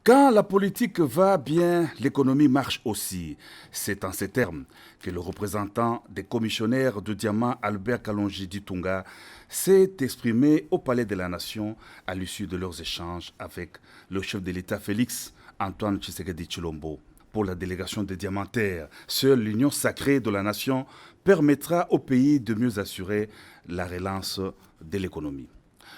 Quand la politique va bien, l'économie marche aussi. C'est en ces termes que le représentant des commissionnaires de diamant Albert Kalonji Ditunga s'est exprimé au Palais de la Nation à l'issue de leurs échanges avec le chef de l'État Félix Antoine Tshisekedi Tshilombo. Pour la délégation des diamantaires, seule l'union sacrée de la nation permettra au pays de mieux assurer la relance de l'économie.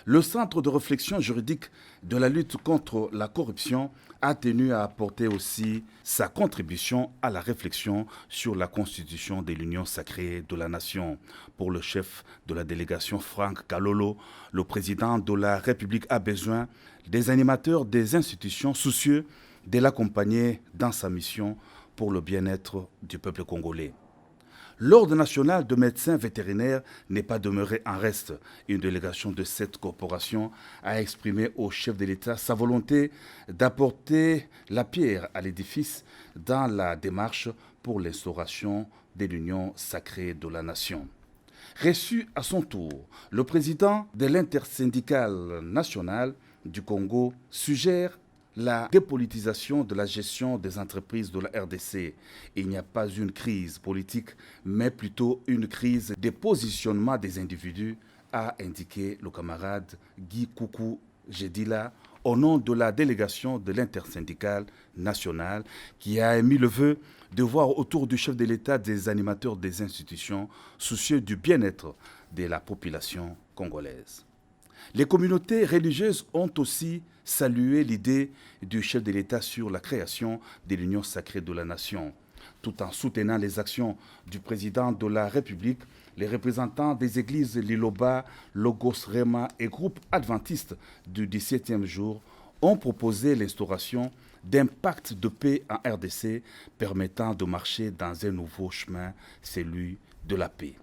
Le Centre de réflexion juridique de la lutte contre la corruption a tenu à apporter aussi sa contribution à la réflexion sur la constitution de l'Union sacrée de la nation. Pour le chef de la délégation Franck Kalolo, le président de la République a besoin des animateurs des institutions soucieux de l'accompagner dans sa mission pour le bien-être du peuple congolais. L'Ordre national de médecins vétérinaires n'est pas demeuré en reste. Une délégation de cette corporation a exprimé au chef de l'État sa volonté d'apporter la pierre à l'édifice dans la démarche pour l'instauration de l'Union sacrée de la nation. Reçu à son tour, le président de l'intersyndicale nationale du Congo suggère la dépolitisation de la gestion des entreprises de la RDC. Il n'y a pas une crise politique, mais plutôt une crise des positionnements des individus, a indiqué le camarade Guy Koukou Jedila au nom de la délégation de l'intersyndicale nationale qui a émis le vœu de voir autour du chef de l'État des animateurs des institutions soucieux du bien-être de la population congolaise. Les communautés religieuses ont aussi salué l'idée du chef de l'État sur la création de l'Union sacrée de la nation. Tout en soutenant les actions du président de la République, les représentants des églises Liloba, Logos Rema et groupes adventistes du 17e jour ont proposé l'instauration d'un pacte de paix en RDC permettant de marcher dans un nouveau chemin, celui de la paix.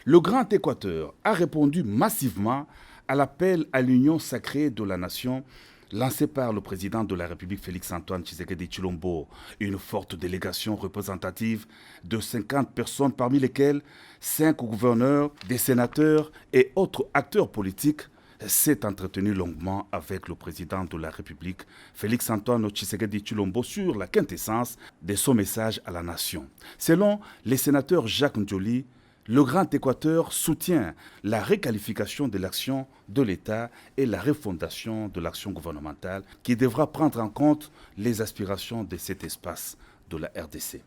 Le Grand Équateur a répondu massivement à l'appel à l'union sacrée de la nation lancé par le président de la République Félix Antoine Tshisekedi Tshilombo. Une forte délégation représentative de 50 personnes, parmi lesquelles 5 gouverneurs, des sénateurs et autres acteurs politiques, s'est entretenu longuement avec le président de la République, Félix Antoine Tshisekedi Tshilombo, sur la quintessence de son message à la nation. Selon les sénateurs Jacques Ndioli, le Grand Équateur soutient la requalification de l'action de l'État et la refondation de l'action gouvernementale qui devra prendre en compte les aspirations de cet espace de la RDC.